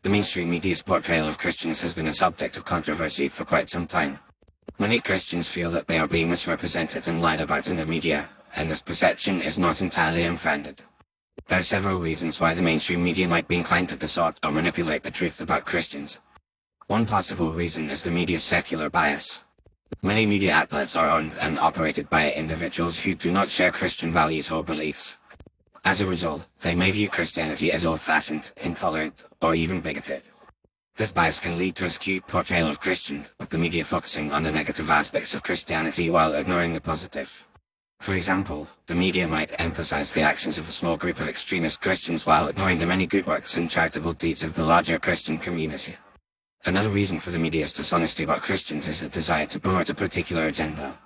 The mainstream media's portrayal of Christians has been a subject of controversy for quite some time. Many Christians feel that they are being misrepresented and lied about in the media, and this perception is not entirely unfounded. There are several reasons why the mainstream media might be inclined to distort or manipulate the truth about Christians. One possible reason is the media's secular bias. Many media outlets are owned and operated by individuals who do not share Christian values or beliefs. As a result, they may view Christianity as old-fashioned, intolerant, or even bigoted. This bias can lead to a skewed portrayal of Christians, with the media focusing on the negative aspects of Christianity while ignoring the positive. For example, the media might emphasize the actions of a small group of extremist Christians while ignoring the many good works and charitable deeds of the larger Christian community. Another reason for the media's dishonesty about Christians is a desire to promote a particular agenda.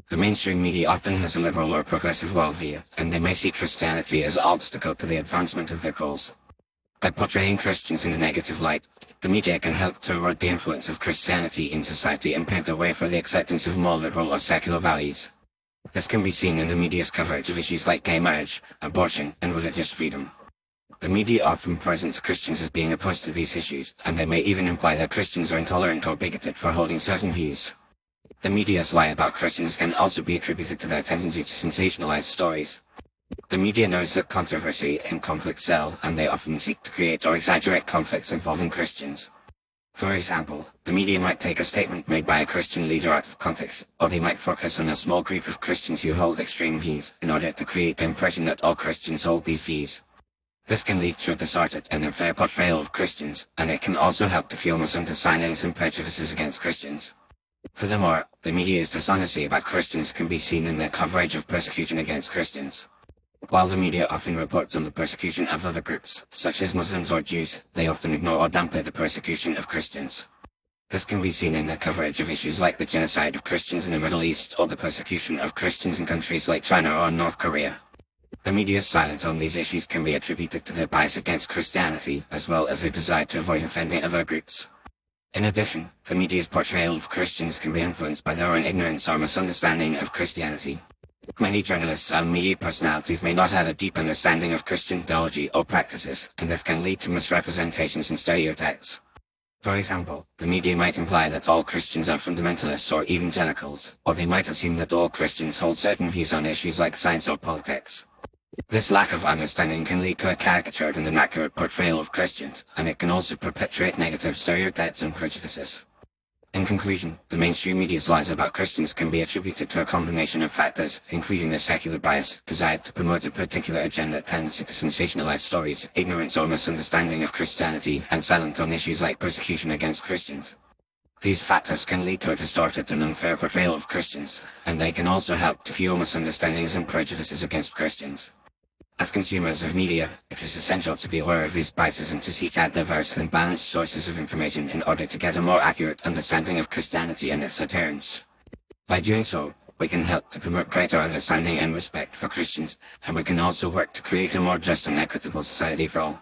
The mainstream media often has a liberal or progressive worldview, and they may see Christianity as an obstacle to the advancement of their goals. By portraying Christians in a negative light, the media can help to erode the influence of Christianity in society and pave the way for the acceptance of more liberal or secular values. This can be seen in the media's coverage of issues like gay marriage, abortion, and religious freedom. The media often presents Christians as being opposed to these issues, and they may even imply that Christians are intolerant or bigoted for holding certain views. The media's lie about Christians can also be attributed to their tendency to sensationalize stories. The media knows that controversy and conflict sell, and they often seek to create or exaggerate conflicts involving Christians. For example, the media might take a statement made by a Christian leader out of context, or they might focus on a small group of Christians who hold extreme views, in order to create the impression that all Christians hold these views. This can lead to a distorted and unfair portrayal of Christians, and it can also help to fuel misunderstandings and prejudices against Christians. Furthermore, the media's dishonesty about Christians can be seen in their coverage of persecution against Christians. While the media often reports on the persecution of other groups, such as Muslims or Jews, they often ignore or downplay the persecution of Christians. This can be seen in their coverage of issues like the genocide of Christians in the Middle East or the persecution of Christians in countries like China or North Korea. The media's silence on these issues can be attributed to their bias against Christianity, as well as their desire to avoid offending other groups. In addition, the media's portrayal of Christians can be influenced by their own ignorance or misunderstanding of Christianity. Many journalists and media personalities may not have a deep understanding of Christian theology or practices, and this can lead to misrepresentations and stereotypes. For example, the media might imply that all Christians are fundamentalists or evangelicals, or they might assume that all Christians hold certain views on issues like science or politics. This lack of understanding can lead to a caricatured and inaccurate portrayal of Christians, and it can also perpetuate negative stereotypes and prejudices. In conclusion, the mainstream media's lies about Christians can be attributed to a combination of factors, including their secular bias, desire to promote a particular agenda, tendency to sensationalize stories, ignorance or misunderstanding of Christianity, and silence on issues like persecution against Christians. These factors can lead to a distorted and unfair portrayal of Christians, and they can also help to fuel misunderstandings and prejudices against Christians. As consumers of media, it is essential to be aware of these biases and to seek out diverse and balanced sources of information in order to get a more accurate understanding of Christianity and its adherents. By doing so, we can help to promote greater understanding and respect for Christians, and we can also work to create a more just and equitable society for all.